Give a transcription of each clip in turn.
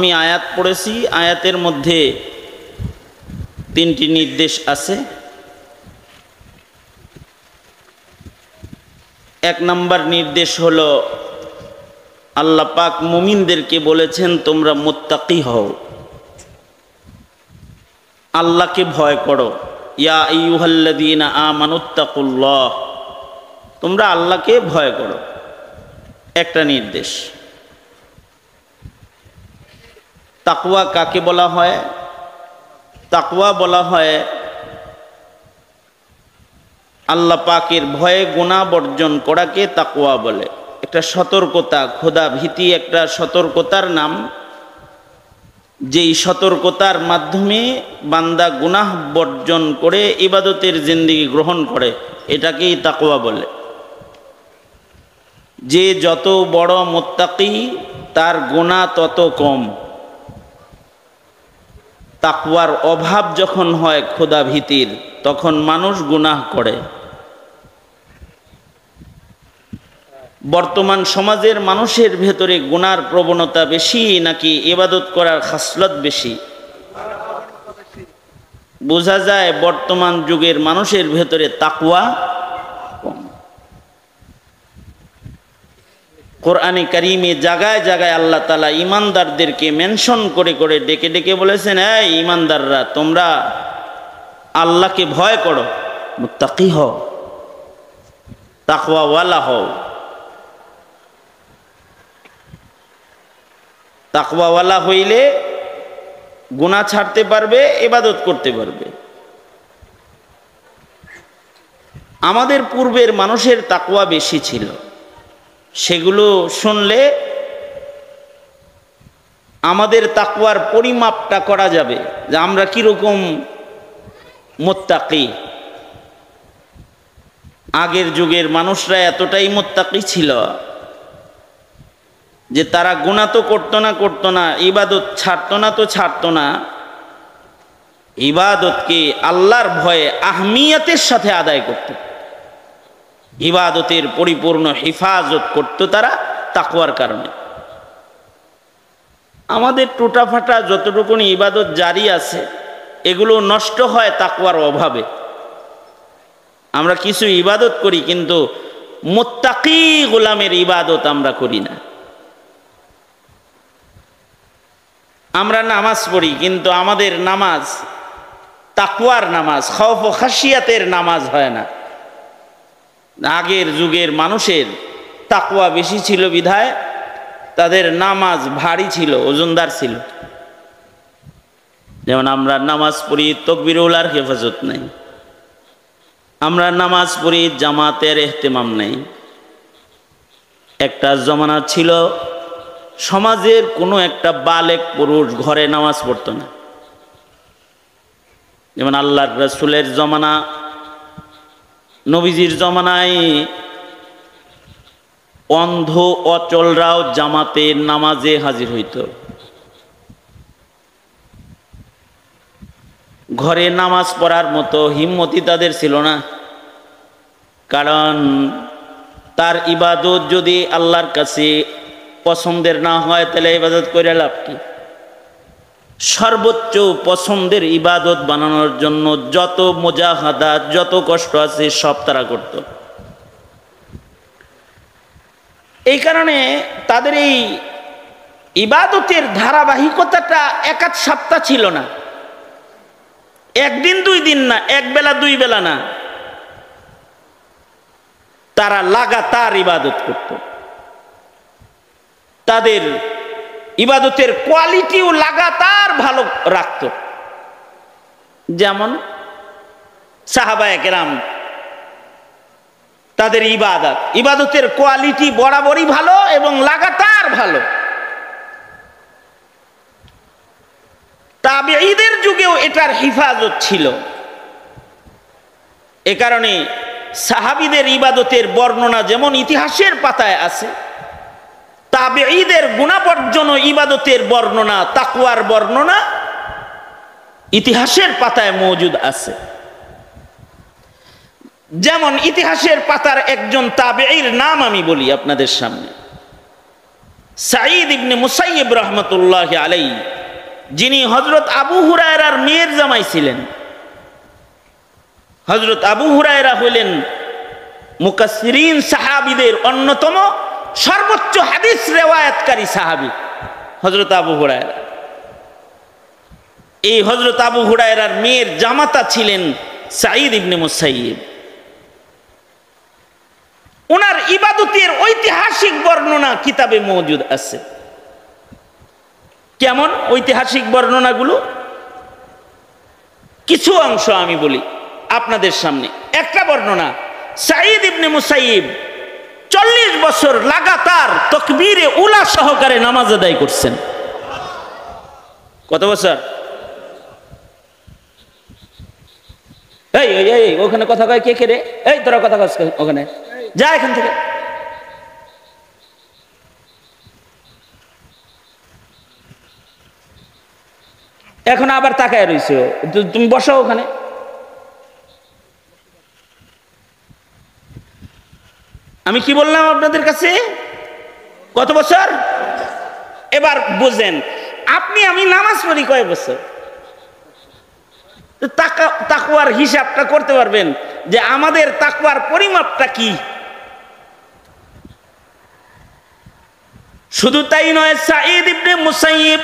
আমি আয়াত পড়েছি, আয়াতের মধ্যে তিনটি নির্দেশ আছে। এক নম্বর নির্দেশ হলো আল্লাহ পাক মুমিনদেরকে বলেছেন তোমরা মুত্তাকি হও, আল্লাহকে ভয় করো। ইয়া আইয়ুহাল্লাযীনা আমানুত্তাকুল্লাহ, তোমরা আল্লাহকে ভয় করো, একটা নির্দেশ। তাকওয়া কাকে বলা হয়? তাকওয়া বলা হয় আল্লাহ পাকের ভয়ে গুনাহ বর্জন করাকে তাকওয়া বলে। একটা সতর্কতা, খোদা ভীতি একটা সতর্কতার নাম। যেই সতর্কতার মাধ্যমে বান্দা গুনাহ বর্জন করে ইবাদতের জিন্দেগি গ্রহণ করে, এটাকেই তাকওয়া বলে। যে যত বড় মুত্তাকি তার গুনাহ তত কম। তাকওয়ার অভাব যখন হয় খোদা ভীতির, তখন মানুষ গুনাহ করে। বর্তমান সমাজের মানুষের ভেতরে গুনার প্রবণতা বেশি নাকি ইবাদত করার খাসলত বেশি? বোঝা যায় বর্তমান যুগের মানুষের ভেতরে তাকওয়া কম। কোরআনে কারিমে জায়গায় জায়গায় আল্লাহ তাআলা ঈমানদারদেরকে মেনশন করে করে ডেকে ডেকে বলেছেন, এই ঈমানদাররা তোমরা আল্লাহকে ভয় করো, মুত্তাকি হও, তাকওয়াওয়ালা হও। তাকওয়াওয়ালা হইলে গুনাহ ছাড়তে পারবে, ইবাদত করতে পারবে। আমাদের পূর্বের মানুষের তাকওয়া বেশি ছিল, সেগুলো শুনলে আমাদের তাকওয়ার পরিমাপটা করা যাবে যে আমরা কিরকম মুত্তাকি। আগের যুগের মানুষরা এতটাই মুত্তাকি ছিল যে তারা গুনাহ তো করতো না, ইবাদত ছাড়তো না, ইবাদতকে আল্লাহর ভয়ে আহমিয়তের সাথে আদায় করত। ইবাদতের পরিপূর্ণ হেফাজত করত তারা তাকওয়ার কারণে। আমাদের টুটাফাটা যতটুকুনি ইবাদত জারি আছে, এগুলো নষ্ট হয় তাকওয়ার অভাবে। আমরা কিছু ইবাদত করি কিন্তু মুত্তাকি গোলামের ইবাদত আমরা করি না। আমরা নামাজ পড়ি কিন্তু আমাদের নামাজ তাকওয়ার নামাজ, খৌফ ও খাশিয়াতের নামাজ হয় না। আগের যুগের মানুষের তাকওয়া বেশি ছিল বিধায় তাদের নামাজ ভারী ছিল, ওজনদার ছিল। যেমন আমরা নামাজ পড়ি, তাকবীরুল হেফাজত নেই। আমরা নামাজ পড়ি, জামাতের ইহতিমাম নেই। একটা জমানা ছিল সমাজের কোনো একটা বালেক পুরুষ ঘরে নামাজ পড়তো না। যেমন আল্লাহর রাসূলের জমানা, নবীজির জমানায় অন্ধ অচলরাও জামাতের নামাজে হাজির হইত। ঘরে নামাজ পড়ার মতো হিম্মতি তাদের ছিল না, কারণ তার ইবাদত যদি আল্লাহর কাছে পছন্দের না হয় তাহলে ইবাদত করে লাভ কি? সর্বোচ্চ পছন্দের ইবাদত বানানোর জন্য যত মুজাহাদাত, যত কষ্ট আছে সব তারা করত। এই কারণে তাদের এই ইবাদতের ধারাবাহিকতাটা এক আধ সপ্তাহ ছিল না, একদিন দুই দিন না, এক বেলা দুই বেলা না, তারা লাগাতার ইবাদত করত। তাদের ইবাদতের কোয়ালিটিও লাগাতার ভালো রাখত। যেমন সাহাবায়ে কেরাম, তাদের ইবাদতের কোয়ালিটি বরাবরই ভালো এবং লাগাতার ভালো। তাবেঈদের যুগেও এটার হেফাজত ছিল। এ কারণে সাহাবীদের ইবাদতের বর্ণনা যেমন ইতিহাসের পাতায় আছে, তাবেঈদের গুনাহ বর্জন ও ইবাদতের বর্ণনা, তাকওয়ার বর্ণনা ইতিহাসের পাতায় মওজুদ আছে। যেমন ইতিহাসের পাতার একজন তাবেঈর নাম আমি বলি আপনাদের সামনে, সাঈদ ইবনে মুসাইয়িব রাহমাতুল্লাহি আলাইহি, যিনি হযরত আবু হুরায়রার মেয়ের জামাই ছিলেন। হযরত আবু হুরায়রা হইলেন মুকাসসিরিন সাহাবীদের অন্যতম সর্বোচ্চ হাদিস রিওয়ায়াতকারী সাহাবী হযরত আবু হুরায়রা। এই হযরত আবু হুরায়রার মেয়ের জামাতা ছিলেন সাঈদ ইবনে মুসাইয়িব। ওনার ইবাদতের ঐতিহাসিক বর্ণনা কিতাবে মওজুদ আছে। কেমন ঐতিহাসিক বর্ণনাগুলো? কিছু অংশ আমি বলি আপনাদের সামনে। একটা বর্ণনা, সাঈদ ইবনে মুসাইয়িব 40 বছর লাগাতার তাকবীরে উলা সহকারে নামাজ আদায় করছেন। কত বছর? এই এই ওখানে কথা কয় কে কে রে? এই তোরা কথা কস ওখানে, যা এখান থেকে। এখন আবার তাকায় রইছো, তুমি বসো ওখানে। আমি কি বললাম আপনাদের কাছে? কত বছর? এবার বুঝেন, আপনি আমি নামাজ পড়ি কয় বছর? তাকওয়ার হিসাবটা করতে পারবেন যে আমাদের তাকওয়ার পরিমাপটা কি। শুধু তাই নয়, সাঈদ ইবনে মুসাইয়িব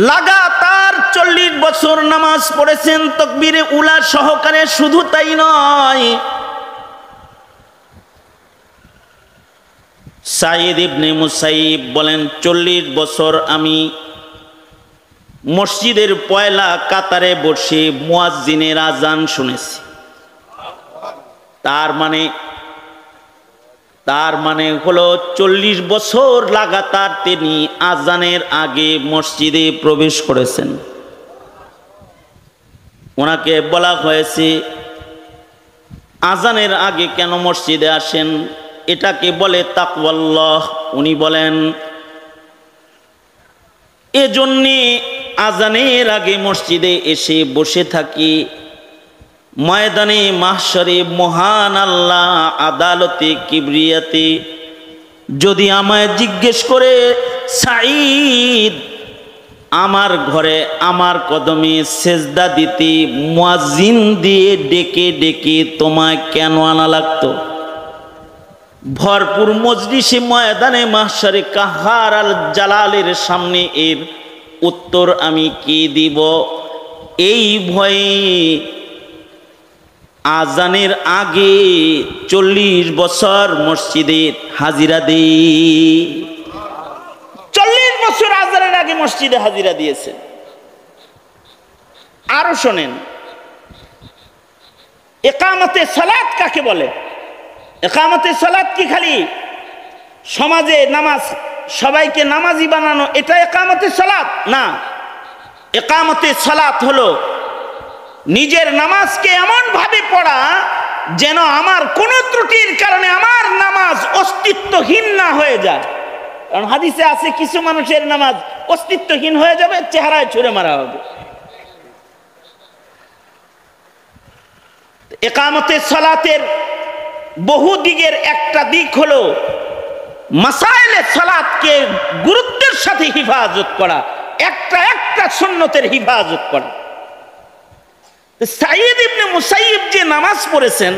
লাগাতার 40 বছর নামাজ পড়েছেন তাকবীরে উলা সহকারে। শুধু তাই নয়, সাঈদ ইবনে মুসাইয়িব বলেন 40 বছর আমি মসজিদের পয়লা কাতারে বসে মুয়াজ্জিনের আজান শুনেছি। তার মানে হলো 40 বছর লাগাতার তিনি আজানের আগে মসজিদে প্রবেশ করেছেন। ওনাকে বলা হয়েছে আজানের আগে কেন মসজিদে আসেন, এটাকে বলে তাকওয়াল্লাহ। উনি বলেন এজন্যে আজানের আগে মসজিদে এসে বসে থাকি, ময়দানে মাহশরে মহান আল্লাহ আদালতে কিবরিয়াতে যদি আমায় জিজ্ঞেস করে, সাঈদ আমার ঘরে আমার কদমে সেজদা দিতে মুয়াজ্জিন দিয়ে ডেকে ডেকে তোমায় কেন আনা লাগতো? ভরপুর মজলিসে ময়দানে মাহশরে কাহার আল জালালের সামনে এর উত্তর আমি কি দিব? এই ভয়ে আজানের আগে 40 বছর মসজিদে হাজিরা দেই। 40 বছর আজানের আগে মসজিদে হাজিরা দিয়েছেন। আরো শোনেন, ইকামতে সালাত কাকে বলে? ইকামতে সালাত কি খালি সমাজে নামাজ, সবাইকে নামাজি বানানো, এটা ইকামতে সালাত না। ইকামতে সালাত হলো নিজের নামাজকে এমন ভাবে পড়া যেন আমার কোন ত্রুটির কারণে আমার নামাজ অস্তিত্বহীন না হয়ে যায়। কারণ হাদিসে আছে কিছু মানুষের নামাজ অস্তিত্বহীন হয়ে যাবে, চেহারায় ছুঁড়ে মারা হবে। ইকামতে সালাতের বহু দিকের একটা দিক হলো মাসাইলে সালাতকে গুরুত্বের সাথে হিফাজত করা, একটা একটা সুন্নতের হিফাজত করা। সাঈদ ইবনে মুসাইয়িব যে নামাজ পড়েছেন,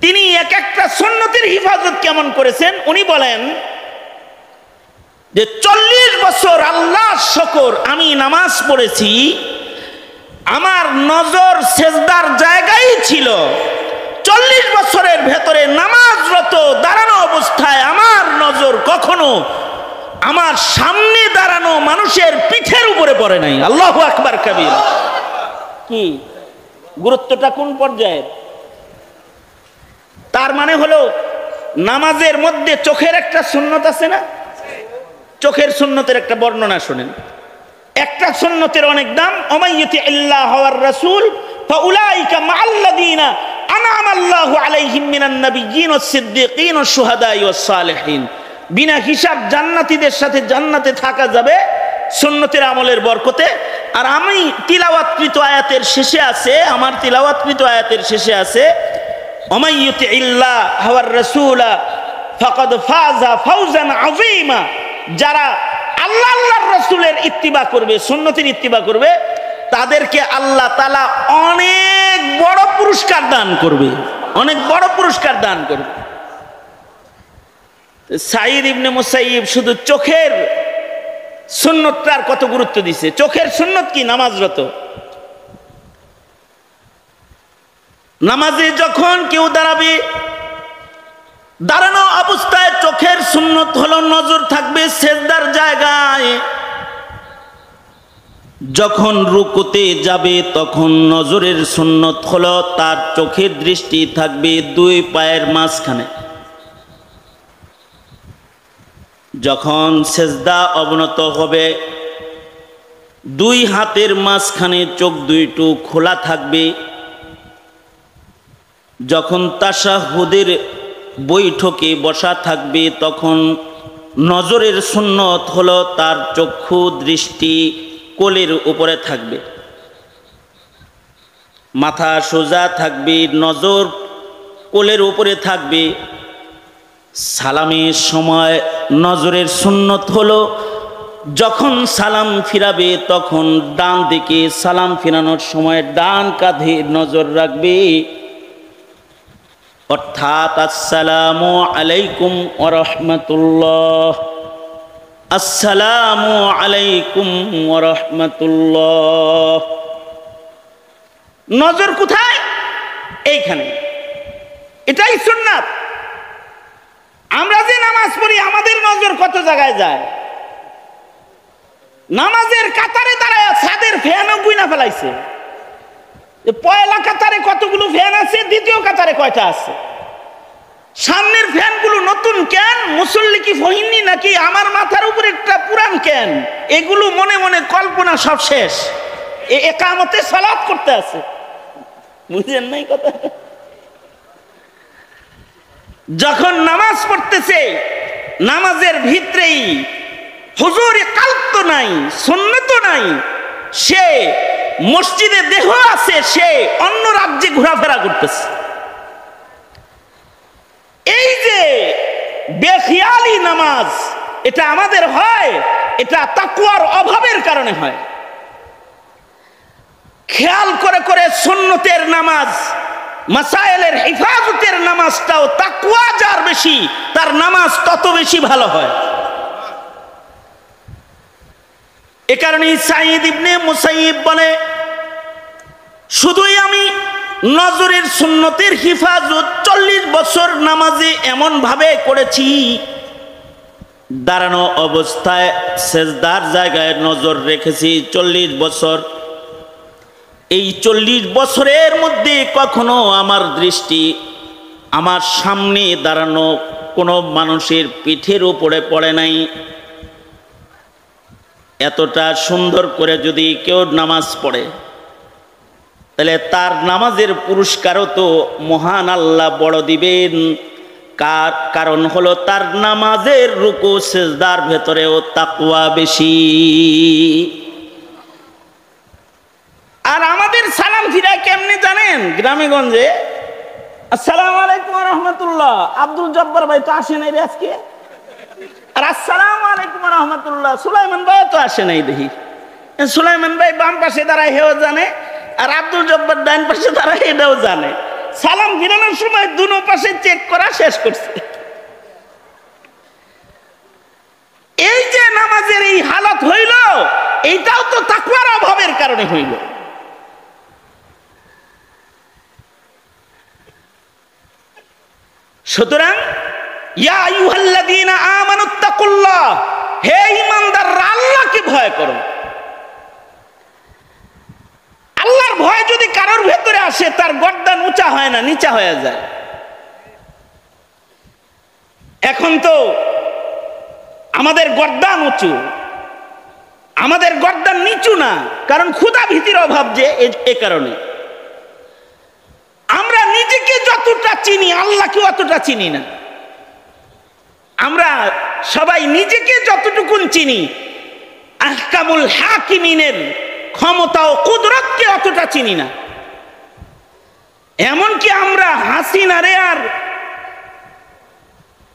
তিনি এক একটা সুন্নতের হিফাজত কেমন করেছেন উনি বলেন যে 40 বছর আল্লাহ শুকর আমি নামাজ পড়েছি, আমার নজর সেজদার জায়গায় ছিল। 40 বছরের ভেতরে নামাজরত দাঁড়ানো অবস্থায় আমার নজর কখনো আমার সামনে দাঁড়ানো মানুষের পিঠের উপরে পড়ে নাই। আল্লাহু আকবার কাবীর। কি গুরুত্বটা কোন পর্যায়ে? তার মানে হলো নামাজের মধ্যে চোখের একটা সুন্নত আছে না? চোখের সুন্নতের একটা বর্ণনা শুনেন। একটা সুন্নতের অনেক দাম। ওমাইয়ুতি আল্লাহ ওয়ার রাসূল ফাউলাইকা মাআল্লাযিনা আনআমা আল্লাহু আলাইহিম মিনান নাবিয়্যিন ওয়াস সিদ্দীকিন ওয়াস শুহাদাই ওয়াস সালিহিন। বিনা হিসাব জান্নাতীদের সাথে জান্নাতে থাকা যাবে সুন্নতের আমলের বরকতে। আর আমি তিলাওয়াতকৃত আয়াতের শেষে আছে, আমার তিলাওয়াতকৃত আয়াতের শেষে আছে ওমাইয়ুতি আল্লাহ ওয়ার রাসূলা ফাকাদ ফাযা ফাওজান আযীমা, যারা আল্লাহ আল্লাহর রাসূলের ইত্তিবা করবে, সুন্নতের ইত্তিবা করবে, তাদেরকে আল্লাহ তাআলা অনেক বড় পুরস্কার দান করবে, অনেক বড় পুরস্কার দান করবে। সাঈদ ইবনে মুসাইয়িব শুধু চোখের সুন্নতটার কত গুরুত্ব দিছে। চোখের সুন্নত কি? নামাজরত। নামাজে যখন কেউ দাঁড়াবে, দাঁড়ানো অবস্থায় চোখের সুন্নত হলো নজর থাকবে সেজদার জায়গায়। যখন রুকুতে যাবে তখন নজরের সুন্নত হলো তার চোখের দৃষ্টি থাকবে দুই পায়ের মাঝখানে। যখন সেজদা অবনত হবে, দুই হাতের মাঝখানে চোখ দুইটু খোলা থাকবে। যখন তাশাহুদের বৈঠকে বসা থাকবে, তখন নজরের সুন্নত হলো তার চক্ষু দৃষ্টি কোলের উপরে থাকবে, মাথা সোজা থাকবে, নজর কোলের উপরে থাকবে। সালামের সময় নজরের সুন্নত হলো যখন সালাম ফিরাবে তখন ডান দিকে, সালাম ফিরানোর সময় ডান কাঁধে নজর রাখবে। অর্থাৎ আসসালামু আলাইকুম ওয়া রাহমাতুল্লাহ, আসসালামু আলাইকুম ওয়া রাহমাতুল্লাহ। নজর কোথায়? এইখানে। এটাই সুন্নাত। আমরা যে নামাজ পড়ি আমাদের নজর কত জায়গায় যায়। নামাজের কাতারে দাঁড়ায় ছাদের ফ্যানও গুইনা ফেলাইছে। পয়লা কাতারে কতগুলো ফ্যান আছে, দ্বিতীয় কাতারে কয়টা আছে? সামনের ফ্যানগুলো নতুন কেন? মুসল্লি কি ফহিননি নাকি আমার মাথার উপরে একটা পুরান কেন? এগুলো মনে মনে কল্পনা সব শেষ। একামতে সালাত করতে আছে, বুঝেন নাই কথা? যখন নামাজ পড়তেছে নামাজের ভিতরেই হুজুরে কালব তো নাই, সুন্নত নাই, সে মসজিদে দেহ আছে, সে অন্য রাজ্যে ঘোরাফেরা করতেছে। এই যে বেখিয়ালি নামাজ, এটা আমাদের হয়, এটা তাকওয়ার অভাবের কারণে হয়। খেয়াল করে করে সুন্নতের নামাজ, মাসায়েলের হিফাজতের নামাজটাও তাকওয়া যার বেশি তার নামাজ তত বেশি ভালো হয়। এ কারণে সাঈদ ইবনে মুসাইয়িব বলে, শুধুই আমি নজরের সুন্নতের হিফাজত 40 বছর নামাজে এমন ভাবে করেছি, দাঁড়ানো অবস্থায় সেজদার জায়গায় নজর রেখেছি 40 বছর। এই 40 বছরের মধ্যে কখনো আমার দৃষ্টি আমার সামনে দাঁড়ানো কোনো মানুষের পিঠের উপরে পড়ে নাই। এতটা সুন্দর করে যদি কেউ নামাজ পড়ে তাহলে তার নামাজের পুরস্কারও তো মহান আল্লাহ বড় দিবেন। কারণ হলো তার নামাজের রুকু সিজদার ভেতরেও তাকওয়া বেশি। আর আমাদের সালাম ফিরা কেমনে জানেন? গ্রামে গঞ্জে আসসালামু আলাইকুম ওয়া রাহমাতুল্লাহ, আব্দুল জব্বার ভাই তো আসে নাই রে আজকে। আর আসসালামু আলাইকুম ওয়া রাহমাতুল্লাহ, সুলাইমান ভাই তো আসে নাই দেখি। সুলাইমান ভাই বাম পাশে দাঁড়ায়, হেও জানে, আর আব্দুল জব্বার ডান পাশে দাঁড়ায়, এটাও জানে। সালাম ফিরানোর সময় দুনো পাশে চেক করা শেষ করছে। এই যে নামাজের এই হালত হইল, এইটাও তো তাকওয়ার অভাবের কারণে হইল। সুতরাং ইয়া আইয়ুহাল্লাযীনা আমানুত্তাকুল্লাহ, হে ঈমানদাররা আল্লাহকে ভয় করো। আল্লাহর ভয় যদি কারোর ভেতরে আসে তার গর্দান উঁচা হয় না, নিচা হয়ে যায়। এখন তো আমাদের গর্দান উঁচু, আমাদের গর্দান নিচু না, কারণ ক্ষুধা ভীতির অভাব যে, এ কারণে আমরা নিজেকে যতটা চিনি আল্লাহকে অতটা চিনি না। আমরা সবাই নিজেকে যতটুকুন চিনি আহকামুল হাকিমিনের ক্ষমতা ও কুদরতকে অতটা চিনি না। এমনকি আমরা হাসিনারে আর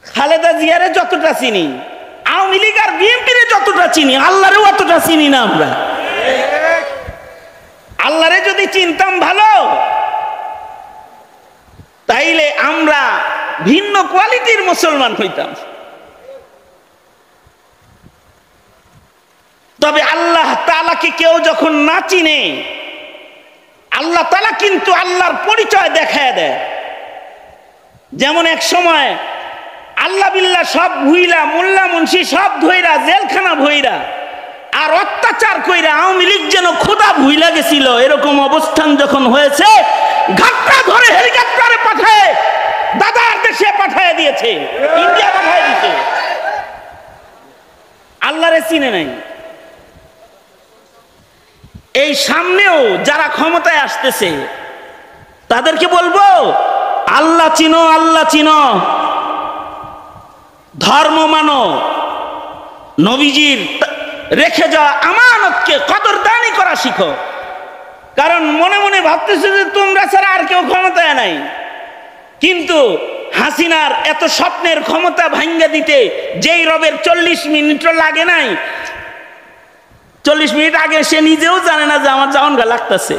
খালেদা জিয়ারে যতটা চিনি, আওয়ামী লীগ আর বিএনপিরে যতটা চিনি, আল্লাহরে অতটা চিনি না আমরা। আল্লাহরে যদি চিনতাম ভালো, তাইলে আমরা ভিন্ন কোয়ালিটির মুসলমান হইতাম। তবে আল্লাহ তাআলাকে কেউ যখন না চিনে, আল্লাহ তাআলা কিন্তু আল্লাহর পরিচয় দেখায় দেয়। যেমন এক সময় আল্লাহ বিল্লাহ সব ভুইলা, মোল্লা মুন্সি সব ধইরা, জেলখানা ভইরা আর অত্যাচার কইরা আওয়ামী লীগ যেন খোদা ভুইলা গেছিল, এরকম অবস্থান যখন হয়েছে, ঘাটটা ধরে হেলিকপ্টারে পাঠায় দাদার দেশে পাঠায় দিয়েছে, ইন্ডিয়া পাঠায় দিয়েছে। আল্লাহরে চিনে নাই। এই সামনেও যারা ক্ষমতায় আসতেছে তাদেরকে বলবো, আল্লাহ চিনো, আল্লাহ চিনো, ধর্ম মানো, নবীজির রেখে যাওয়া আমানতকে কদরদানি করা শিখো। কারণ মনে মনে ভাবতেছে যে তোমরা ছাড়া আর কেউ ক্ষমতায় নাই, কিন্তু হাসিনার এত স্বপ্নের ক্ষমতা ভাঙ্গা দিতে যেই রবের 40 মিনিটও লাগে নাই, 40 মিনিট আগে সে নিজেও জানে না যে আমার জাওনগা লাগতেছে।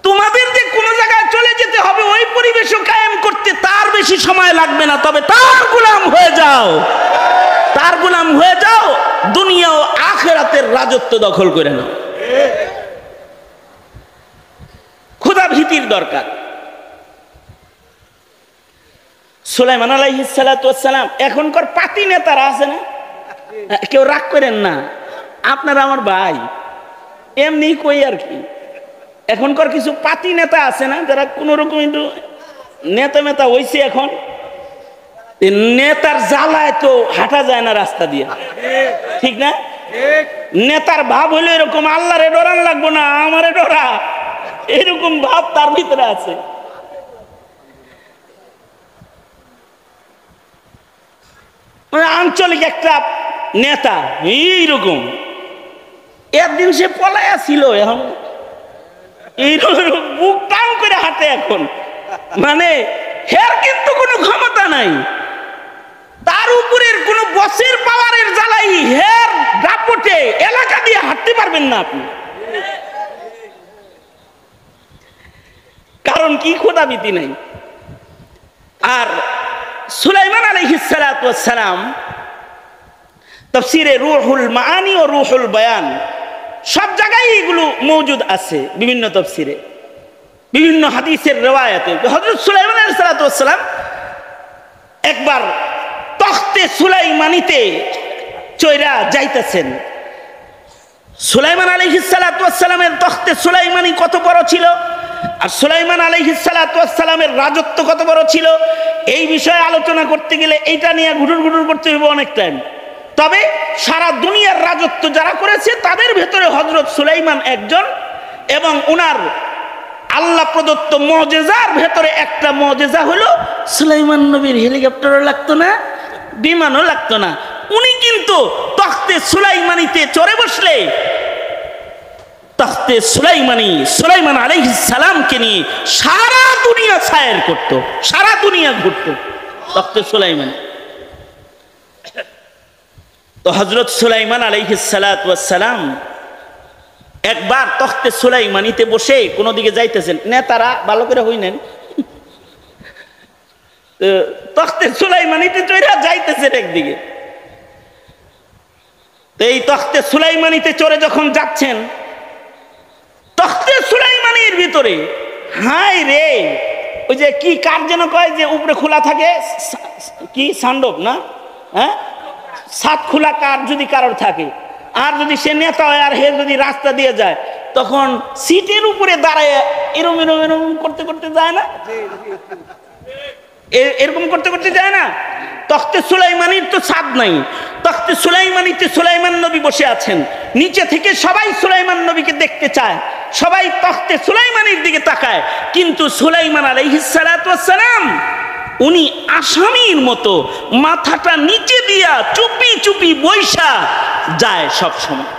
তোমাদের যে কোনো জায়গায় চলে যেতে হবে, ওই পরিবেশও কায়েম করতে তার বেশি সময় লাগবে না। তবে তার গোলাম হয়ে যাও, তার গোলাম হয়ে যাও, দুনিয়া ও আখিরাতের রাজত্ব দখল করে নাও। খোদা ভীতির দরকার। সুলাইমান আলাইহিস সালাতু ওয়াস সালাম, এখনকার পাতি নেতারা আছে না, কেউ রাগ করেন না, আপনারা আমার ভাই, এমনি কই আর কি। এখনকার কিছু পাতি নেতা আছে না, যারা কোন রকম একটু নেতা মেতা হইছে, এখন নেতার জ্বালায় তো হাঁটা যায় না রাস্তা দিয়ে, ঠিক না? নেতার ভাব হইলো এরকম, আল্লাহরে ডরান লাগবো না, আমারে ডরা, এরকম ভাব তার ভিতরে আছে। আঞ্চলিক একটা নেতা এইরকম, একদিন সে পলায়া ছিল, এখন এইরকম বুক টান করে হাঁটে এখন। মানে হের কিন্তু কোনো ক্ষমতা নাই, তার উপরের কোন বসের পাওয়ারের জ্বালাই হের দাপটে এলাকা দিয়ে হাঁটতে পারবেন না আপনি। কারণ কি, খোদাভীতি নাই। আর সুলাইমান আলাইহিস সালাতু ওয়াস সালাম তাফসীরে রূহুল মাআনি ও রূহুল বায়ান সব জায়গায় এগুলো মওজুদ আছে, বিভিন্ন তাফসীরে, বিভিন্ন হাদিসের রিওয়ায়াতে। হযরত সুলাইমান আলাইহিস সালাতু ওয়াস সালাম একবার তখতে সুলাইমানিতে চইরা যাইতেছেন। সুলাইমান আলাইহিস সালাতু ওয়াস সালামের তখতে সুলাইমানি কত বড় ছিল, আর সুলাইমান আলাইহিস সালাতু ওয়াস সালামের রাজত্ব কত বড় ছিল, এই বিষয়ে আলোচনা করতে গেলে এইটা নিয়ে ঘুটুর ঘুটুর করতে হবে অনেক টাইম। তবে সারা দুনিয়ার রাজত্ব যারা করেছে তাদের ভেতরে হযরত সুলাইমান একজন, এবং উনার আল্লাহ প্রদত্ত মুজিজার ভেতরে একটা মুজিজা হলো সুলাইমান নবীর হেলিকপ্টারও লাগতো না, বিমানও লাগতো না। উনি কিন্তু তখতে সুলাইমানিতে চড়ে বসলে তখতে সুলাইমান আলাইহিস সালামকে নিয়ে সারা দুনিয়া সায়ের করত, সারা দুনিয়া ঘুরত তখতে সুলাইমান। তো হযরত সুলাইমান আলাইহিস সালাতু ওয়াস সালাম একবার তখতে সুলাইমানিতে বসে কোন দিকে যাইতেছেন, নেতারা ভালো করে হইনেন, তখতে সুলাইমানিতে চড়ে যাইতেছেন একদিকে। তো এই তখতে সুলাইমানিতে চড়ে যখন যাচ্ছেন, তখতে সুলাইমানির ভিতরে হাই রে, ওই যে কি কার যেন কয় যে উপরে খোলা থাকে, কি সান্ডব না, হ্যাঁ, সাত খোলা কার যদি কারোর থাকে, আর যদি সে নেতা হয় আর হে যদি রাস্তা দিয়ে যায়, তখন সিটের উপরে দাঁড়ায় এরম এরম এরম করতে করতে যায় না, এরকম করতে করতে যায় না। তখতে সুলাইমানির তো ছাদ নাই, তখতে সুলাইমানিতে সুলাইমান নবী বসে আছেন, নিচে থেকে সবাই সুলাইমান নবীকে দেখতে চায়, সবাই তখতে সুলাইমানির দিকে তাকায়, কিন্তু সুলাইমান আলাইহিস সালাতু ওয়াস সালাম উনি আসামির মতো মাথাটা নিচে দিয়া চুপি চুপি বৈশা যায় সব সময়।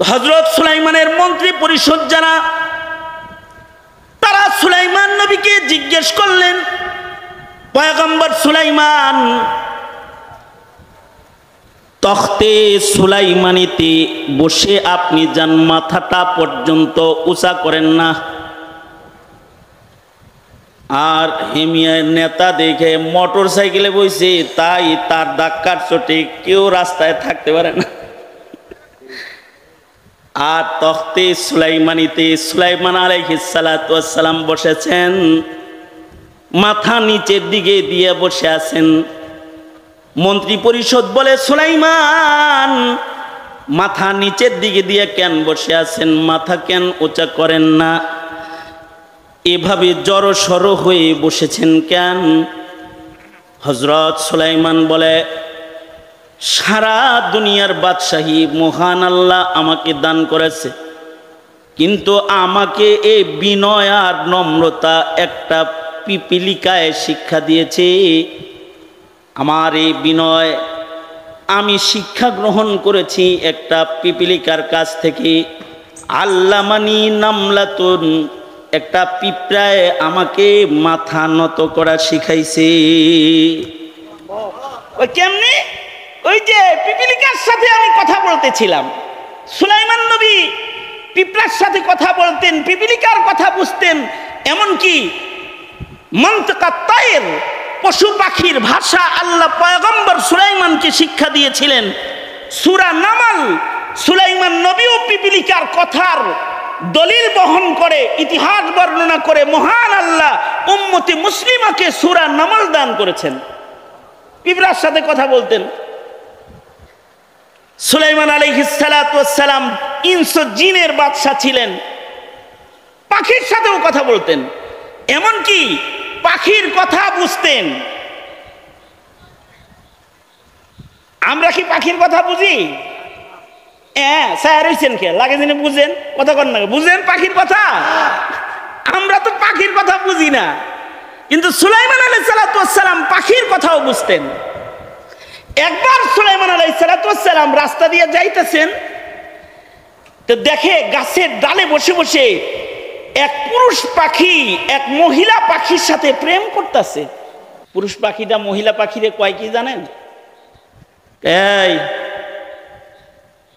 হযরত সুলাইমানের মন্ত্রী পরিষদ যারা, তারা সুলাইমান নবীকে জিজ্ঞেস করলেন, পয়গম্বর সুলাইমান তখতে সুলাইমানিতে বসে আপনি যান, মাথাটা পর্যন্ত উঁচা করেন না। আর হেমিয়ার নেতা দেখে মোটর সাইকেলে বসে, তাই তার ধাক্কার চোটে কেউ রাস্তায় থাকতে পারে না। আর তখতে সুলাইমানিতে সুলাইমান আলাইহিস সালাতু ওয়াস সালাম বসেছেন, মাথা নিচের দিকে দিয়ে বসে আছেন। মন্ত্রী পরিষদ বলে, সুলাইমান মাথা নিচের দিকে দিয়ে কেন বসে আছেন, মাথা কেন উঁচা করেন না, এভাবে জড়সড় হয়ে বসেছেন কেন? হযরত সুলাইমান বলে, সারা দুনিয়ার বাদশাহী মহান আল্লাহ আমাকে দান করেছে, কিন্তু আমাকে এই বিনয় আর নম্রতা একটা পিপিলিকায় শিক্ষা দিয়েছে। আমার এই বিনয় আমি শিক্ষা গ্রহণ করেছি একটা পিপিলিকার কাছ থেকে। আল্লামানি নামলাতুন, একটা পিঁপড়ায় আমাকে মাথা নত করা শিখাইছে। ওই কেমনে? ওই যে পিপিলিকার সাথে আমি কথা বলতেছিলাম, সুলাইমান নবী পিঁপড়ার সাথে কথা বলতেন, পিপিলিকার কথা বুঝতেন, এমনকি মন্তকা তায়ের পশু পাখির ভাষা আল্লাহ পয়গম্বর সুলাইমানকে শিক্ষা দিয়েছিলেন। সূরা নামাল, সুলাইমান নবীও পিপিলিকার কথার দলিল বহন করে, ইতিহাস বর্ণনা করে মহান আল্লাহ উম্মতে মুসলিমাকে সূরা নামাল দান করেছেন। পিঁপড়ার সাথে কথা বলতেন। সুলাইমান আলাইহিস সালাতু ওয়াস সালাম ইনস ও জিনের বাদশা ছিলেন, পাখির সাথেও কথা বলতেন, এমনকি পাখির কথা বুঝতেন। আমরা কি পাখির কথা বুঝি? স্যার হইছেন কে লাগে যিনি বুঝেন, কথা কর না, বুঝেন পাখির কথা? আমরা তো পাখির কথা বুঝি না, কিন্তু সুলাইমান আলাইহিস সালাতু ওয়াস সালাম পাখির কথাও বুঝতেন। একবার সুলাইমান আলাইহিস সালাতু ওয়াস সালাম রাস্তা দিয়ে যাইতেছেন, তো দেখে গাছের ডালে বসে বসে এক পুরুষ পাখি এক মহিলা পাখির সাথে প্রেম করতেছে। পুরুষ পাখিটা মহিলা পাখিরে কয় কি জানেন? এই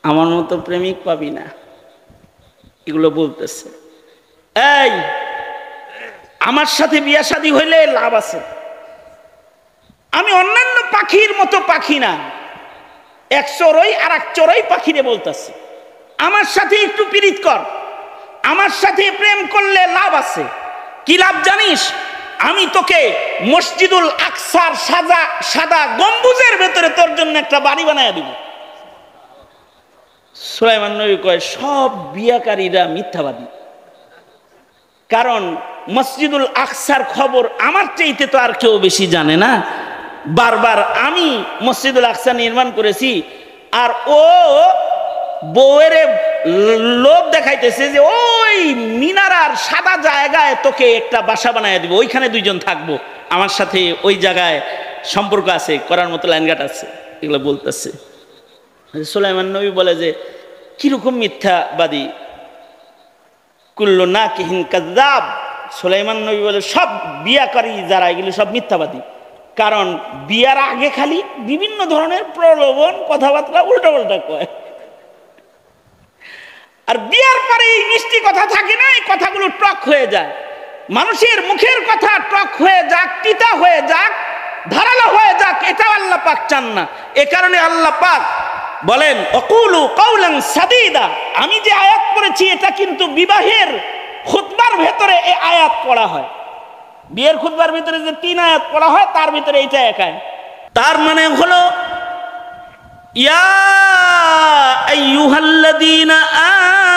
আমার মতো প্রেমিক পাবি না, এগুলো বলতেছে। এই আমার সাথে বিয়া শাদী হইলে লাভ আছে, আমি অন্যান্য পাখির মতো পাখি না। এক চড়ই আর এক চড়ই পাখিরে বলতেছে, আমার সাথে একটু পীড়িত কর, আমার সাথে প্রেম করলে লাভ আছে। কি লাভ জানিস? আমি তোকে মসজিদুল আকসার সাদা গম্বুজের ভেতরে তোর জন্য একটা বাড়ি বানায় দিব। সুলাইমান নবী কয়, সব বিয়াকারীরা মিথ্যাবাদী, কারণ মসজিদুল আকসার খবর আমার চাইতে তো আর কেউ বেশি জানে না। বারবার আমি মসজিদুল আকসা নির্মাণ করেছি, আর ও বউয়ের লোভ দেখাইতেছে যে ওই মিনারার সাদা জায়গায় তোকে একটা বাসা বানায় দিব, ওইখানে দুইজন থাকবো, আমার সাথে ওই জায়গায় সম্পর্ক আছে, করার মতো লাইনঘাট আছে, এগুলো বলতেছে। সুলাইমান নবী বলে যে কিরকম মিথ্যাবাদী, কুল্লু নাকিহিন কাযযাব। সুলাইমান নবী বলে সব বিয়াকারী যারা এগুলো সব মিথ্যাবাদী, কারণ বিয়ার আগে খালি বিভিন্ন ধরনের প্রলোভন কথাবার্তা উল্টা উল্টা কয়, আর বিয়ার পরে এই মিষ্টি কথা থাকে না, এই কথাগুলো টক হয়ে যায়। মানুষের মুখের কথা টক হয়ে যাক, তিতা হয়ে যাক, ধারালো হয়ে যাক, এটাও আল্লাহ পাক চান না। এ কারণে আল্লাহ পাক বলেন অকুলু কাউলান সাদীদা। আমি যে আয়াত পড়েছি এটা কিন্তু বিবাহের খুতবার ভেতরে এই আয়াত পড়া হয়। বিয়ের খুতবার ভিতরে যে 3 আয়াত পড়া হয় তার ভিতরে এইটা এক আয়াত। তার মানে হলো ইয়া আইয়ুহাল্লাযীনা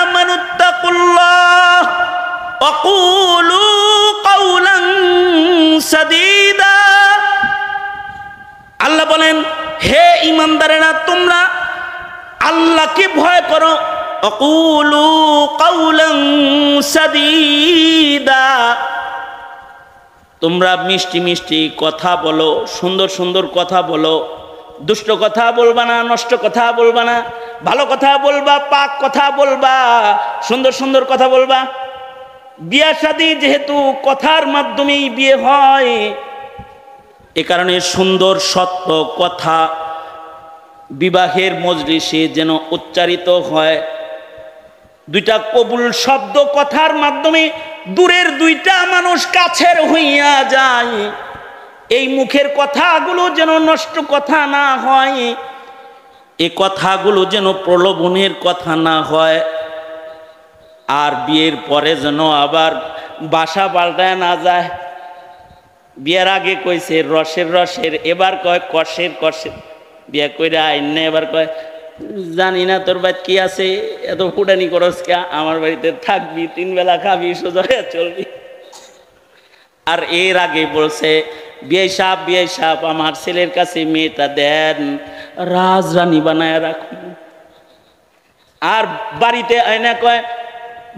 আমানুত্তাকুল্লাহ ওয়া কুলু কাওলান সাদীদা। আল্লাহ বলেন, হে ঈমানদারেরা, তোমরা আল্লাহকে ভয় করো। অকুলু কাওলান সাদীদা, তোমরা মিষ্টি মিষ্টি কথা বলো, সুন্দর সুন্দর কথা বলো, দুষ্ট কথা বলবা না, নষ্ট কথা বলবা না, ভালো কথা বলবা, পাক কথা বলবা, সুন্দর সুন্দর কথা বলবা। বিয়া শাদী যেহেতু কথার মাধ্যমেই বিয়ে হয়, এ কারণে সুন্দর সত্য কথা বিবাহের মজলিসে যেন উচ্চারিত হয়। দুইটা কবুল শব্দ কথার মাধ্যমে দূরের দুইটা মানুষ কাছের হইয়া যায়। এই মুখের কথাগুলো যেন নষ্ট কথা না হয়, এই কথাগুলো যেন প্রলোভনের কথা না হয়। আর বিয়ের পরে যেন আবার বাসা পাল্টায় না যায়। বিয়ের আগে কইছে রসের রসের, এবার কয় কষের কষের। বিয়ে কইরা আইন না, এবার কয় জানি না তোর বাড়িতে কি আছে, এত ফুটানি করস কে, আমার বাড়িতে থাকবি, 3 বেলা খাবি, সোজা হয়ে চলবি। আর এর আগে বলছে বিয়ে সাহেব আমার ছেলের কাছে মেয়েটা দেন, রাজরানী বানায় রাখুন। আর বাড়িতে আয়না কয়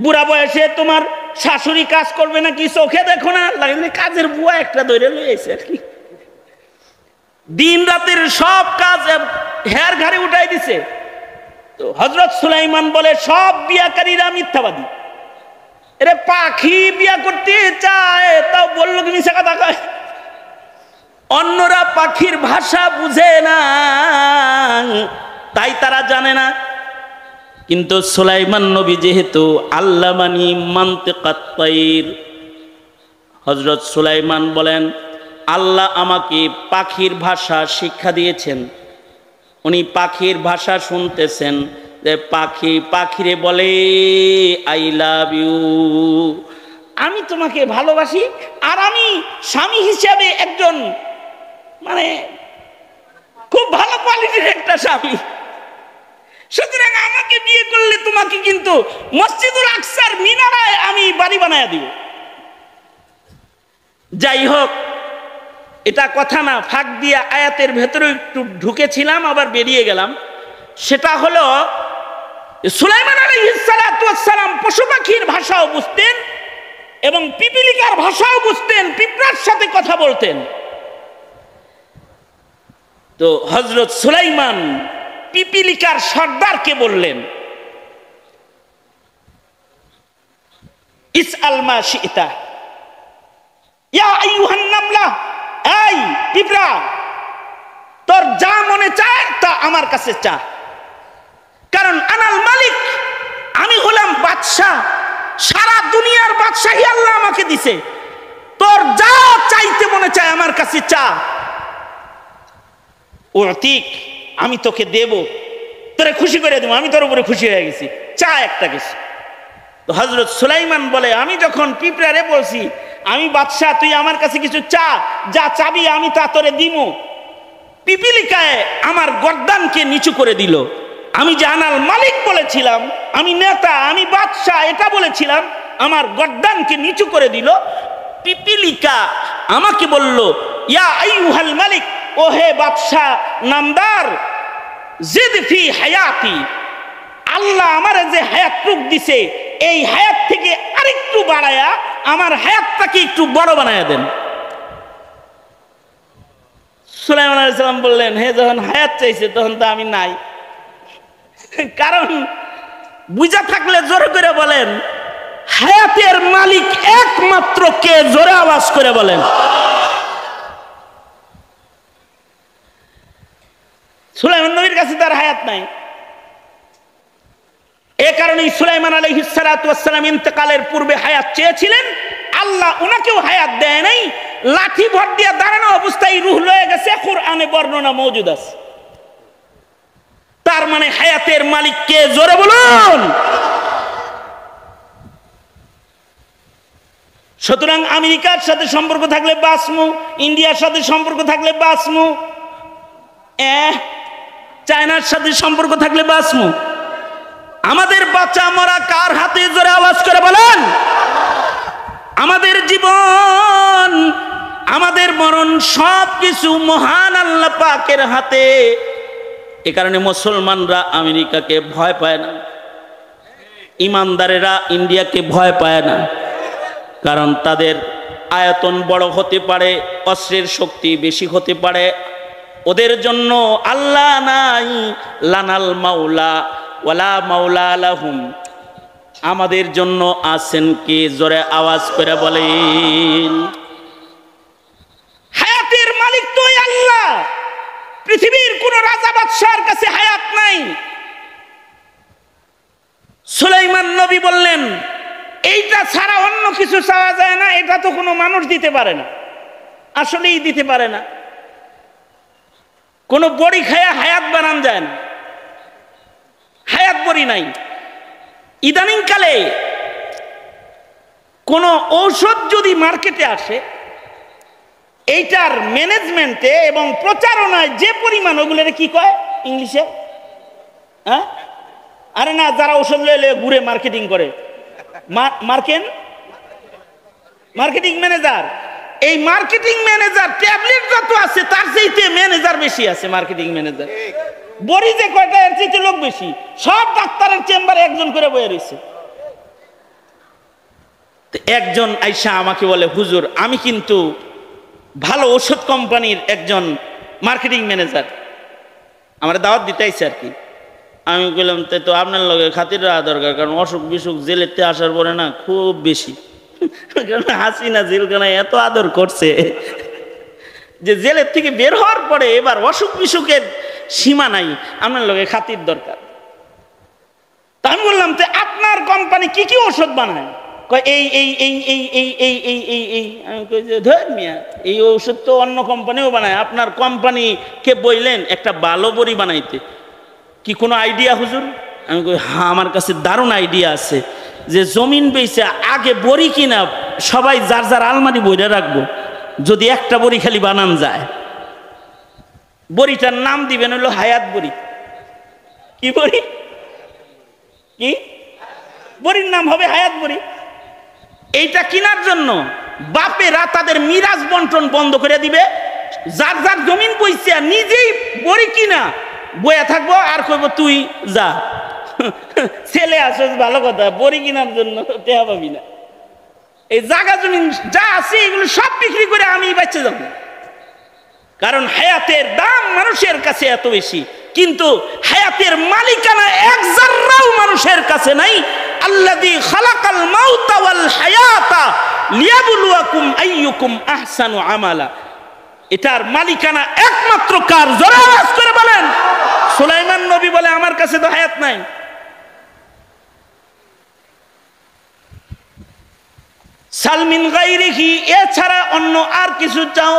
বুড়া বয়সে তোমার শাশুড়ি কাজ করবে নাকি, চোখে দেখো না, লাগে কাজের বুয়া একটা ধরে লইছে আর কি। দিন রাতের সব কাজ হের ঘাড়ে উঠাই দিছে। তো হযরত সুলাইমান বলে সব বিয়াকারীরা মিথ্যাবাদী। এরে পাখি বিয়া করতে চায়, তাও বললো কি মিছা কথা কয়। অন্যরা পাখির ভাষা বুঝে না, তাই তারা জানে না। কিন্তু সুলাইমান নবী যেহেতু আল্লামানি মানতিকাত তাইর, হযরত সুলাইমান বলেন আল্লাহ আমাকে পাখির ভাষা শিক্ষা দিয়েছেন। উনি পাখির ভাষা শুনতেছেন যে পাখিরে বলে আই লাভ ইউ, আমি তোমাকে ভালোবাসি। আর আমি স্বামী হিসাবে একজন মানে খুব ভালো কোয়ালিটির একটা স্বামী, সুতরাং আমাকে বিয়ে করলে তোমাকে কিন্তু মসজিদুল আকসার মিনারায় আমি বাড়ি বানায় দিব। যাই হোক, এটা কথা না, ফাঁক দিয়া আয়াতের ভেতরে একটু ঢুকেছিলাম, আবার বেরিয়ে গেলাম। সেটা হলো সুলাইমান আলাইহিস সালাতু ওয়াস সালাম পশু পাখির ভাষাও বুঝতেন এবং পিপিলিকার ভাষাও বুঝতেন, পিঁপড়ার সাথে কথা বলতেন। তো হযরত সুলাইমান পিপিলিকার সর্দারকে বললেন ইসআল মা শি'তা ইয়া আইয়ুহান নামলা, এই পিঁপড়া, তোর যা মনে চায় তা আমার কাছে চা। কারণ আনাল মালিক, আমি হলাম বাদশাহ, সারা দুনিয়ার বাদশাহী আল্লাহ আমাকে দিছে। তোর যা চাইতে মনে চায় আমার কাছে চা, উতিক, আমি তোকে দেব, তোরে খুশি করে দেবো, আমি তোর উপরে খুশি হয়ে গেছি, চা একটা কিছু। তো হযরত সুলাইমান বলে আমি যখন পিঁপড়ারে বলছি আমি বাদশাহ, তুই আমার কাছে কিছু চা, যা চাবি আমি তা তোরে দিব, পিপিলিকায় আমার গর্দানকে নিচু করে দিল। আমি যে আনাল মালিক বলেছিলাম, আমি নেতা, আমি বাদশাহ এটা বলেছিলাম, আমার গর্দানকে নিচু করে দিল। পিপিলিকা আমাকে বলল ইয়া আইয়ুহাল মালিক, ও হে বাদশাহ নামদার, জিদ ফি হায়াতি, আল্লাহ আমার যে হায়াত দিছে এই হায়াত থেকে আরেকটু বাড়ায়া আমার হায়াতটাকে একটু বড় বানায়া দেন। সুলাইমান আলাইহিস সালাম বললেন হে, যখন হায়াত চাইছে তখন তো আমি নাই। কারণ বুঝা থাকলে জোরে করে বলেন হায়াতের মালিক একমাত্র কে, জোরে আওয়াজ করে বলেন। সুলাইমান নবীর কাছে তার হায়াত নাই। এ কারণেই সুলাইমান আলাইহিস সালাতু ওয়াস সালাম ইন্তেকালের পূর্বে হায়াত চেয়েছিলেন, আল্লাহ উনাকেও হায়াত দেয় নাই। লাঠি ভর দিয়ে দাঁড়ানো অবস্থায় রূহ লয়ে গেছে, কুরআনে বর্ণনা মওজুদ আছে। তার মানে হায়াতের মালিক কে, জোরে বলুন। সুতরাং আমেরিকার সাথে সম্পর্ক থাকলে বাসমু, ইন্ডিয়ার সাথে সম্পর্ক থাকলে বাসমু, চায়নার সাথে সম্পর্ক থাকলে বাসমু। আমাদের বাচ্চা মরা কার হাতে, জোরে আওয়াজ করে বলেন। আমাদের জীবন, আমাদের মরণ সবকিছু মহান আল্লাহ পাকের হাতে। এ কারণে মুসলমানরা আমেরিকাকে ভয় পায় না, ইমানদারেরা ইন্ডিয়াকে ভয় পায় না। কারণ তাদের আয়তন বড় হতে পারে, অস্ত্রের শক্তি বেশি হতে পারে, ওদের জন্য আল্লাহ নাই। লানাল মাওলা ওয়ালা মাওলা লাহুম, আমাদের জন্য আছেন কে, জোরে আওয়াজ করে বলেন। হায়াতের মালিক একমাত্র ওই আল্লাহ। পৃথিবীর কোন রাজা বাদশার কাছে হায়াত নাই। সুলাইমান নবী বললেন, এইটা ছাড়া অন্য কিছু চাওয়া যায় না, এটা তো কোনো মানুষ দিতে পারে না, আসলেই দিতে পারে না। কোন বড়ি খায়া হায়াত বানান যায় না, হায়াত বড়ি নাই। ইদানিং কালে কোন ঔষধ যদি মার্কেটে আসে, এইটার ম্যানেজমেন্টে এবং প্রচারণায় যে পরিমাণ, ওগুলোর কি কয় ইংলিশে? হ্যাঁ, আরে না, যারা ঔষধ লইলে ঘুরে মার্কেটিং করে, মার্কেটিং ম্যানেজার। এই মার্কেটিং ম্যানেজার ট্যাবলেট যত আছে তার চাইতে ম্যানেজার বেশি আছে। মার্কেটিং ম্যানেজার বড়ি যে কয়টা, এর চাইতে লোক বেশি। সব ডাক্তারের চেম্বারে একজন করে বয়ে রয়েছে। একজন আইসা আমাকে বলে, হুজুর আমি কিন্তু ভালো ওষুধ কোম্পানির একজন মার্কেটিং ম্যানেজার, আমার দাওয়াত দিতে আইছে আর কি। আমি বললাম, তাই তো আপনার লগে খাতির রাখা দরকার, কারণ অসুখ বিসুখ জেলেতে আসার পরে না খুব বেশি। কারণ হাসিনা জেলখানায় এত আদর করছে যে জেলের থেকে বের হওয়ার পরে এবার অসুখ বিসুখের সীমা নাই, আপনার লগে খাতির দরকার। তা আমি বললাম, তো আপনার কোম্পানি কি কি ওষুধ বানায়? এই এই এই এই এই এই এই এই এই আমি কই যে, ধর মিয়া, এই ওষুধ তো অন্য কোম্পানিও বানায়, আপনার কোম্পানিকে বললেন একটা ভালো বড়ি বানাইতে, কি কোনো আইডিয়া হুজুর? আমি কই, হ্যাঁ আমার কাছে দারুণ আইডিয়া আছে, যে জমিন বেচে আগে বড়ি কিনা সবাই যার যার আলমারি বইরে রাখবো, যদি একটা বড়ি খালি বানান যায়, বড়িটার নাম দিবেন হলো হায়াত বড়ি। কি বড়ি? কি বড়ির নাম হবে হায়াত বড়ি। এইটা কেনার জন্য বাপেরা তাদের মিরাজ বন্টন বন্ধ করে দিবে, যার যার জমিন বইছে নিজেই বড়ি কিনা বইয়া থাকবো, আর কইব তুই যা, ছেলে আসো ভালো কথা, বড়ি কেনার জন্য টেহা পাবি না। এই জায়গা জমিন যা আছে এগুলো সব বিক্রি করে আমি বেঁচে যাব, কারণ হায়াতের দাম মানুষের কাছে এত বেশি, কিন্তু হায়াতের মালিকানা এক জাররাও মানুষের কাছে নাই। আল্লাযী খালাকাল মাউতা ওয়াল হায়াতা লিয়াবলুয়াকুম আইয়ুকুম আহসানু আমালা। এটার মালিকানা একমাত্র কার? জোরে আওয়াজ করে বলেন। সুলাইমান নবী বলে, আমার কাছে তো হায়াত নাই। সালমিন গায়রিহি, এছাড়া অন্য আর কিছু চাও,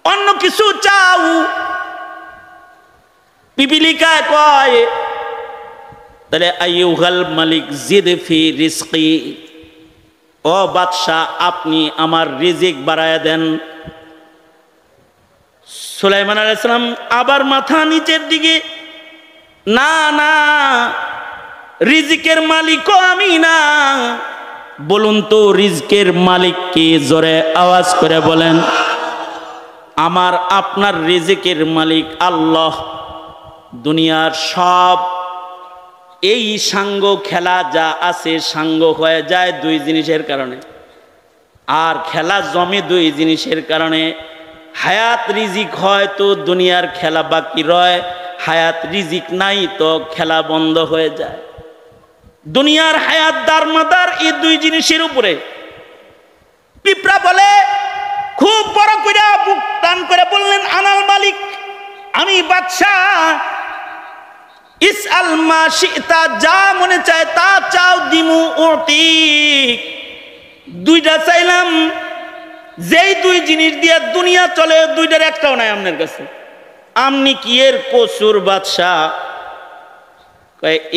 অন্য কিছু চাও। পিপিলিকা কয়, তাহলে আইয়ুহাল মালিক জিদ ফি রিজকি, ও বাদশাহ আপনি আমার রিজিক বাড়ায় দেন। সুলাইমান আলাইহিস সালাম আবার মাথা নিচের দিকে, না না, রিজিকের মালিকও আমি না। বলুন তো রিজিকের মালিক কি? জোরে আওয়াজ করে বলেন। আমার আপনার রিজিকের মালিক আল্লাহ। দুনিয়ার সব এই সাঙ্গ খেলা যা আছে, সাঙ্গ হয়ে যায় দুই জিনিসের কারণে, আর খেলা জমে দুই জিনিসের কারণে। হায়াত রিজিক হয় তো দুনিয়ার খেলা বাকি রয়, হায়াত রিজিক নাই তো খেলা বন্ধ হয়ে যায়। দুনিয়ার হায়াত দারমাদার এই দুই জিনিসের উপরে। পিঁপড়া বলে, খুব বড় করে বুক টান করে বললেন, আনাল মালিক, আমি বাদশাহ। ইসআল মা শিতা, যা মনে চায় তা চাও, দিমু উতিক। দুইটা চাইলাম, যেই দুই জিনিস দিয়ে দুনিয়া চলে, দুইটার একটাও নাই আপনার কাছে। আপনি কি এর কচুর বাদশাহ?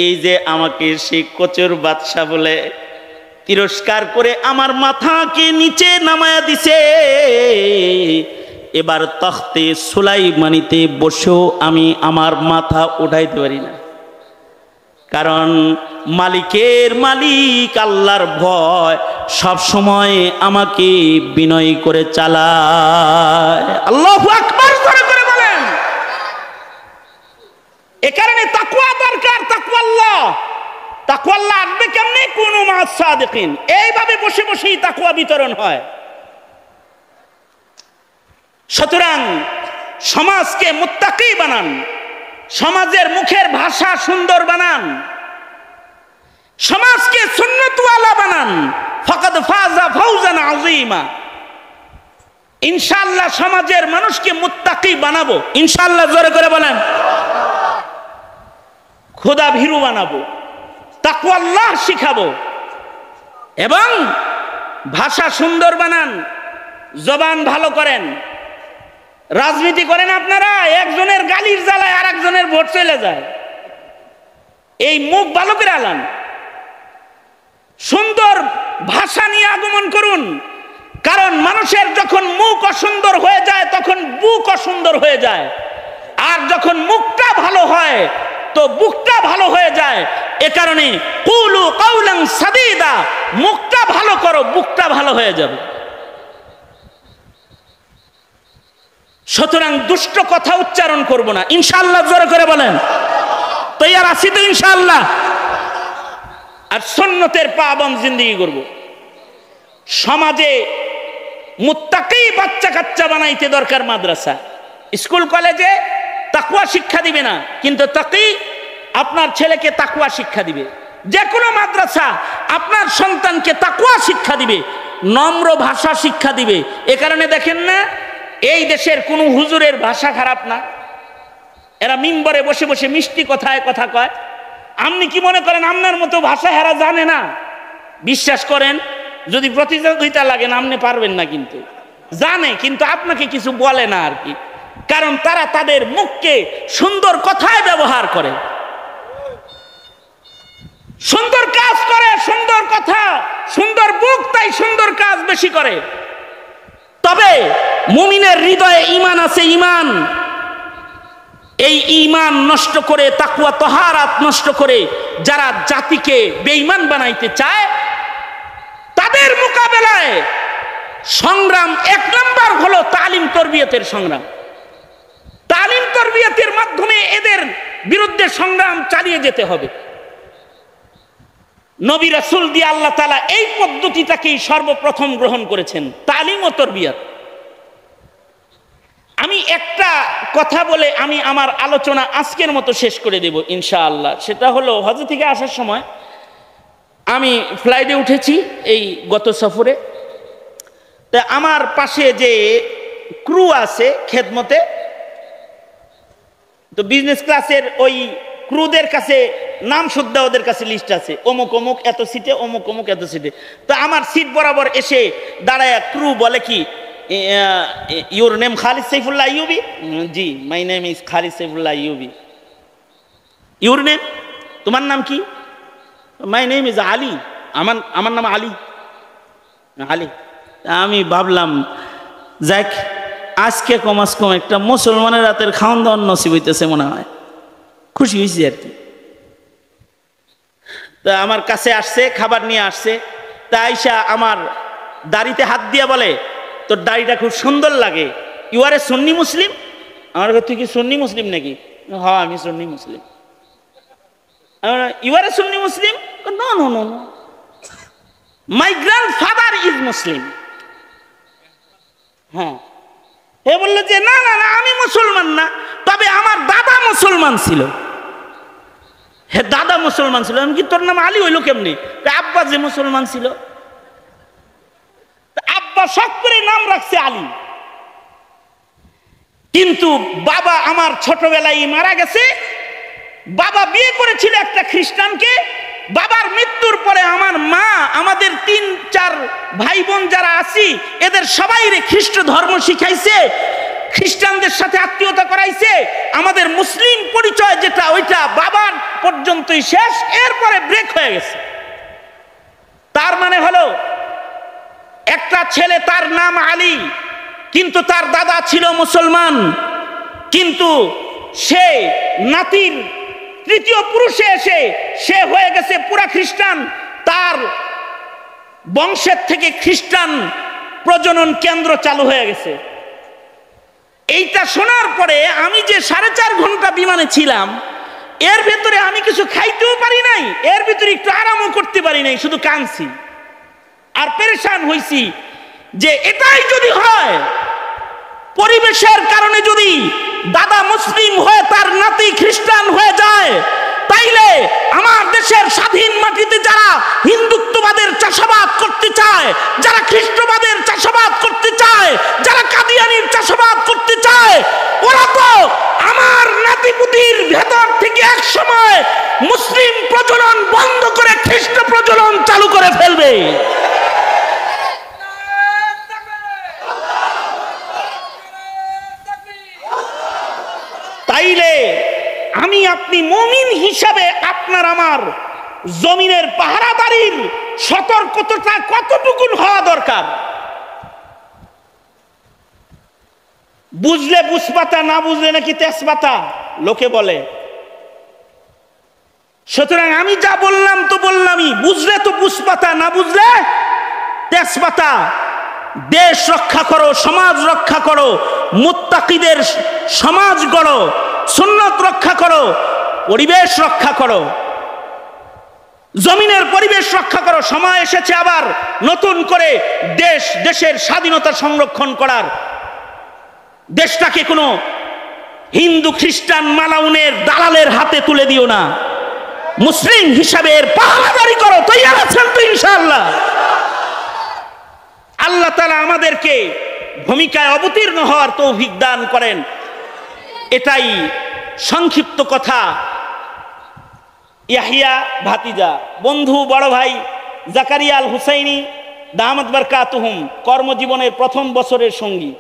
এই যে আমাকে সেই কচুর বাদশাহ বলে তিরস্কার করে আমার মাথাকে নিচে নামায়া দিছে, এবার তখতে সুলাইমানিতে বসেও আমি আমার মাথা উঠাইতে পারি না, কারণ মালিকের মালিক আল্লাহর ভয় সব সময় আমাকে বিনয় করে চালায়। আল্লাহু আকবার করে বলেন। এ কারণে তাকওয়া দরকার, তাকওয়া আল্লাহ। তাকওয়া আল্লাহ আসবে কেমনে? কুনু মা'আস সাদিকিন। এইভাবে বসে বসেই তাকওয়া বিতরণ হয়। সুতরাং সমাজকে মুত্তাকি বানান, সমাজের মুখের ভাষা সুন্দর বানান, সমাজকে সুন্নতওয়ালা বানান। ফাকাদ ফাযা ফাওজান আযীমা। ইনশাআল্লাহ সমাজের মানুষকে মুত্তাকি বানাবো, ইনশাআল্লাহ জোরে করে বলেন। খোদা ভীরু বানাবো, তাকওয়াল্লাহ শিখাবো, এবং ভাষা সুন্দর বানান, জবান ভালো করেন। রাজনীতি করেন আপনারা, একজনের গালির জ্বালায় আর একজনের ভোট চলে যায়। এই মুখ ভালো করে আলান, সুন্দর ভাষা নিয়ে আগমন করুন। কারণ মানুষের যখন মুখ অসুন্দর হয়ে যায় তখন বুক অসুন্দর হয়ে যায়, আর যখন মুখটা ভালো হয় তো বুকটা ভালো হয়ে যায়। এ কারণে কুলু কাউলান সাদীদা, মুখটা ভালো করো, বুকটা ভালো হয়ে যাবে। সুতরাং দুষ্ট কথা উচ্চারণ করব না, ইনশাআল্লাহ জোরে করে বলেন। তৈয়ার আছি তো ইনশাআল্লাহ? আর সুন্নতের পাবন্দ জিন্দেগি করব। সমাজে মুত্তাকি বাচ্চা কাচ্চা বানাইতে দরকার মাদ্রাসা, স্কুল কলেজে তাকওয়া শিক্ষা দিবে না, কিন্তু তাকি আপনার ছেলেকে তাকওয়া শিক্ষা দিবে। যে কোনো মাদ্রাসা আপনার সন্তানকে তাকওয়া শিক্ষা দিবে, নম্র ভাষা শিক্ষা দিবে। এ কারণে দেখেন না, এই দেশের কোনো হুজুরের ভাষা খারাপ না, এরা মিম্বরে বসে বসে মিষ্টি কথায় কথা কয়। আপনি কি মনে করেন আপনার মতো ভাষা এরা জানে না? বিশ্বাস করেন, যদি প্রতিযোগিতা লাগে না, আপনি পারবেন না, কিন্তু জানে, কিন্তু আপনাকে কিছু বলে না আর কি। কারণ তারা তাদের মুখকে সুন্দর কথায় ব্যবহার করে, সুন্দর কাজ করে, সুন্দর কথা, সুন্দর বুক, তাই সুন্দর কাজ বেশি করে। তবে মুমিনের হৃদয়ে ঈমান আছে, ঈমান। এই ঈমান নষ্ট করে, তাকওয়া তাহারাত নষ্ট করে যারা জাতিকে বেঈমান বানাইতে চায়, তাদের মোকাবেলায় সংগ্রাম এক নাম্বার হলো তালিম তরবিয়তের সংগ্রাম। তালিম তরবিয়তের মাধ্যমে এদের বিরুদ্ধে সংগ্রাম চালিয়ে যেতে হবে। নবী রাসূল দিয়ে আল্লাহ তাআলা এই পদ্ধতিটাকেই সর্বপ্রথম গ্রহণ করেছেন, তালিম ও তরবিয়ত। আমি একটা কথা বলে আমি আমার আলোচনা আজকের মতো শেষ করে দেব ইনশাআল্লাহ। সেটা হলো, হজ থেকে আসার সময় আমি ফ্লাইটে উঠেছি এই গত সফরে। তা আমার পাশে যে ক্রু আছে খেদমতে, তো বিজনেস ক্লাসের ওই ক্রুদের কাছে নাম শুদ্ধা ওদের কাছে লিস্ট আছে, অমুক অমুক এত সিটে, অমুক অমুক এত সিটে। তো আমার সিট বরাবর এসে দাঁড়ায় ক্রু বলে কি, your name Khalid Saifullah Ayyubi? G, my name is Khalid Saifullah Ayyubi. Your name, তোমার নাম কি? মাই নেম ইজ আলী, আমার নাম আলী। আলী। আমি ভাবলাম, যাক, আজকে কমাস কম একটা মুসলমানের রাতের খাওয়ান দাওয়ান নসিব হইতেছে মনে হয়। খুশি হয়েছি আর কি। তা আমার কাছে আসছে, খাবার নিয়ে আসছে। তা আইসা আমার দাড়িতে হাত দিয়া বলে, তোর দাড়িটা খুব সুন্দর লাগে, ইউ আর এ সুন্নি মুসলিম? আমার কাছে, তুই কি সুন্নি মুসলিম নাকি? হ্যাঁ, আমি Sunni Muslim. You are a Sunni Muslim? No no no no, my grandfather is Muslim. হ্যাঁ, হে বললো যে না না না, আমি মুসলমান না, তবে আমার দাদা মুসলমান ছিল। হে, দাদা মুসলমান ছিল? আমি কি, তোর নাম আলী হইলো কেমনি? আব্বা যে মুসলমান ছিল, আব্বা শখ করে নাম রাখছে আলী, কিন্তু বাবা আমার ছোটবেলায় মারা গেছে। বাবা বিয়ে করেছিল একটা খ্রিস্টানকে। বাবার মৃত্যুর পরে আমার মা আমাদের 3-4 ভাই বোন যারা আছি এদের সবাইরে খ্রিস্ট ধর্ম শিখাইছে, খ্রিস্টানদের সাথে আত্মীয়তা করাইছে। আমাদের মুসলিম পরিচয় যেটা, ওইটা বাবার পর্যন্তই শেষ, এরপরে ব্রেক হয়ে গেছে। তার মানে হলো, একটা ছেলে তার নাম আলী, কিন্তু তার দাদা ছিল মুসলমান, কিন্তু সে নাতির তৃতীয় পুরুষে এসে সে হয়ে গেছে পুরা খ্রিস্টান। তার বংশের থেকে খ্রিস্টান প্রজনন কেন্দ্র চালু হয়ে গেছে। এইটা শোনার পরে আমি যে 4.5 ঘন্টা বিমানে ছিলাম, এর ভেতরে আমি কিছু খাইতেও পারি নাই, এর ভিতরে একটু আরামও করতে পারি নাই, শুধু কাঁদছি আর পেরেশান হইছি যে এটাই যদি হয়, পরিবেশের কারণে যদি দাদা মুসলিম হয়ে তার নাতি খ্রিস্টান হয়ে যায়, তাইলে আমার দেশের স্বাধীন মাটিতে যারা হিন্দুত্ববাদের চাষাবাদ করতে চায়, যারা খ্রিস্টবাদের চাষাবাদ করতে চায়, চায়, যারা কাদিয়ানির চাষাবাদ করতে চায়, ওরা তো আমার নাতিপুতির ভেতর থেকে এক সময় মুসলিম প্রজনন বন্ধ করে খ্রিস্ট প্রজনন চালু করে ফেলবে। তাইলে আমি আপনি মুমিন হিসাবে আপনার আমার জমিনের পাহারাদারির সতর্কতা কতটুকু হওয়া দরকার? বুঝলে বুঝপাতা, না বুঝলে নাকি তেজপাতা লোকে বলে। সুতরাং আমি যা বললাম তো বললামই, বুঝলে তো বুঝপাতা, না বুঝলে তেজপাতা। দেশ রক্ষা করো, সমাজ রক্ষা করো, মুত্তাকিদের সমাজ গড়ো, সুন্নাত রক্ষা করো, পরিবেশ রক্ষা করো, জমিনের পরিবেশ রক্ষা করো। সময় এসেছে আবার নতুন করে দেশের স্বাধীনতা সংরক্ষণ করার। দেশটাকে কোনো হিন্দু খ্রিস্টান মালাউনের দালালের হাতে তুলে দিও না। মুসলিম হিসাবে এর পাহারাদারি করো। তৈরি আছেন তো ইনশাআল্লাহ? আল্লাহ তাআলা আমাদেরকে ভূমিকায় অবতীর্ণ হওয়ার তৌফিক দান করেন। এটাই সংক্ষিপ্ত কথা। ইয়াহিয়া ভাতিজা, বন্ধু, বড় ভাই জাকারিয়া আল হুসাইনি দামাত বারকাতুহুম কর্মজীবনের প্রথম বছরের সঙ্গী,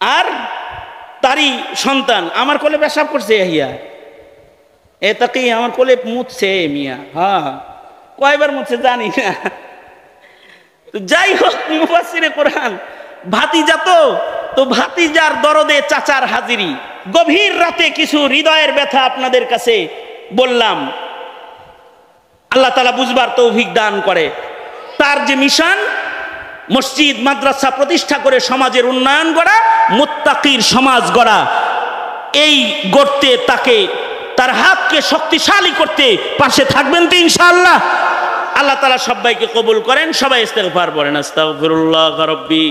আর তারই সন্তান আমার কোলে পেশাব করছে। ইয়াহিয়া এ তাকি আমার কোলে মুছছে মিয়া। হ্যাঁ, কয়বার মুছছে জানি না। যাই হোক, মুফাসসিরে কোরআন ভাতিজা তো ভাতিজার দরদে চাচার হাজিরি। গভীর রাতে কিছু হৃদয়ের ব্যথা আপনাদের কাছে বললাম। আল্লাহ তাআলা বুঝবার তৌফিক দান করে। তার যে মিশন, মসজিদ মাদ্রাসা প্রতিষ্ঠা করে সমাজের উন্নয়ন করা, মুত্তাকির সমাজ গড়া, এই গড়তে তাকে তার হাতকে শক্তিশালী করতে পাশে থাকবেন তো ইনশাআল্লাহ? আল্লাহ তাআলা সবাইকে কবুল করেন। সবাই ইস্তেগফার পড়েন। আস্তাগফিরুল্লাহ রাব্বি।